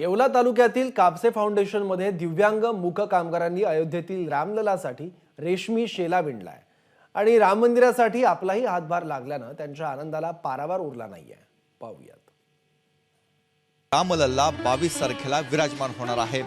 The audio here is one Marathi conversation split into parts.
येवला तालुक्यातील कापसे फाउंडेशन मध्ये दिव्यांग मूक कामगारांनी अयोध्येतील रामललासाठी रेशमी शेला विणलाय आणि राम मंदिरासाठी आपलाही हातभार लागल्यानं त्यांच्या आनंदाला पारावार उरला नाहीये। पाहूयात। रामलल्ला 22 तारखेला विराजमान होणार आहे।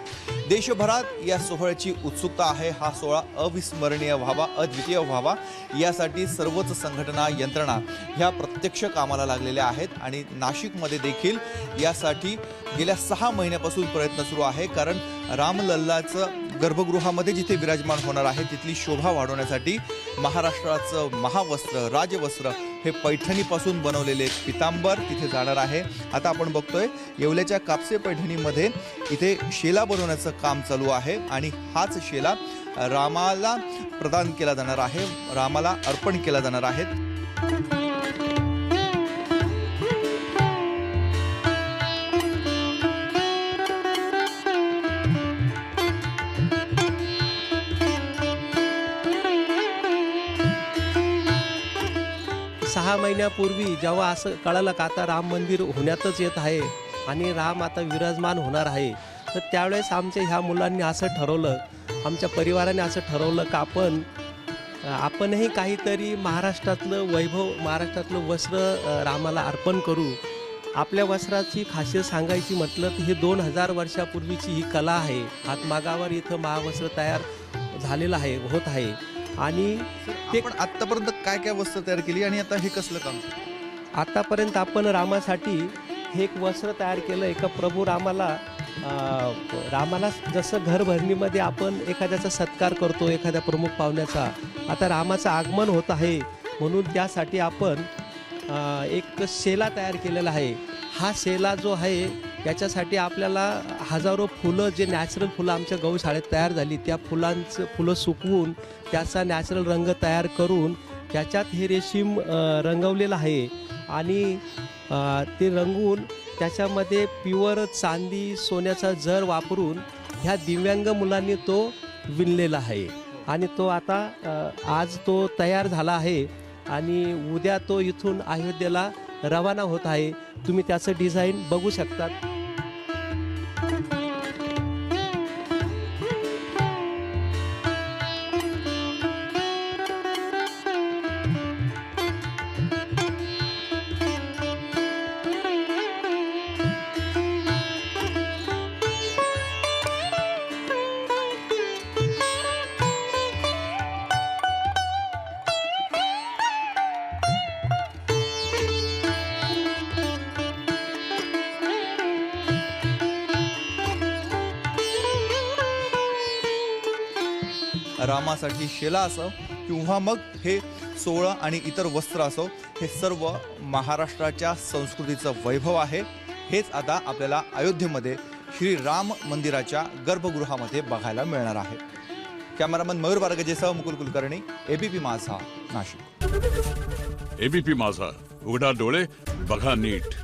देशभरात या सोहळ्याची उत्सुकता आहे। हा सोहळा अविस्मरणीय व्हावा, अद्वितीय व्हावा यासाठी सर्वच संघटना यंत्रणा ह्या प्रत्यक्ष कामाला लागलेल्या आहेत आणि नाशिकमध्ये देखील यासाठी गेल्या 6 महिन्यापासून प्रयत्न सुरू आहे। कारण रामलल्लाचं गर्भगृहामध्ये जिथे विराजमान होणार आहे तिथली शोभा वाढवण्यासाठी महाराष्ट्राचं महावस्त्र राजवस्त्र हे पैठणीपासून बनवलेले पितांबर तिथे जाणार आहे। आता आपण बघतोय येवल्याच्या कापसे पैठणीमध्ये इथे शेला बनवण्याचं काम चालू आहे आणि हाच शेला रामाला प्रदान केला जाणार आहे, रामाला अर्पण केला जाणार आहे। 6 महिन्यापूर्वी जेव्हा असं कळालं का आता राम मंदिर होण्यातच येत आहे आणि राम आता विराजमान होणार आहे, तर त्यावेळेस आमच्या ह्या मुलांनी असं ठरवलं, आमच्या परिवाराने असं ठरवलं का आपणही काहीतरी महाराष्ट्रातलं वैभव, महाराष्ट्रातलं वस्त्र रामाला अर्पण करू। आपल्या वस्त्राची खासियत सांगायची म्हटलं तर हे 2000 वर्षापूर्वीची ही कला आहे। हातमागावर इथं महावस्त्र तयार झालेलं आहे, होत आहे। आणि ते पण आतापर्यंत काय काय वस्त्र तयार केली आणि आता हे कसलं काम? आतापर्यंत आपण रामासाठी हे एक वस्त्र तयार केलं। एका प्रभू रामाला जसं घरभरणीमध्ये आपण एखाद्याचा सत्कार करतो, एखाद्या प्रमुख पाहुण्याचा, आता रामाचं आगमन होत आहे म्हणून त्यासाठी आपण एक शेला तयार केलेला आहे। हा शेला जो आहे याच्यासाठी आपल्याला हजारो फुलं, जे नॅचरल फुलं आमच्या गौशाळेत तयार झाली, त्या फुलं सुकवून त्याचा नॅचरल रंग तयार करून त्याच्यात हे रेशीम रंगवलेलं आहे आणि ते रंगवून त्याच्यामध्ये प्युअर चांदी सोन्याचा जर वापरून ह्या दिव्यांग मुलांनी तो विणलेला आहे आणि तो आता आज तो तयार झाला आहे आणि उद्या तो इथून अयोध्येला रवाना होत आहे। तुम्ही त्याचं डिझाईन बघू शकतात। रामासाठी शेला असो किंवा मग हे सोहळं आणि इतर वस्त्र असो, हे सर्व महाराष्ट्राच्या संस्कृतीचं वैभव आहे। हेच आता आपल्याला अयोध्येमध्ये श्री राम मंदिराच्या गर्भगृहामध्ये बघायला मिळणार आहे। कॅमेरामन मयूर बारगजेसह मुकुल कुलकर्णी, एबीपी माझा, नाशिक। एबीपी माझा, उघडा डोळे बघा नीट।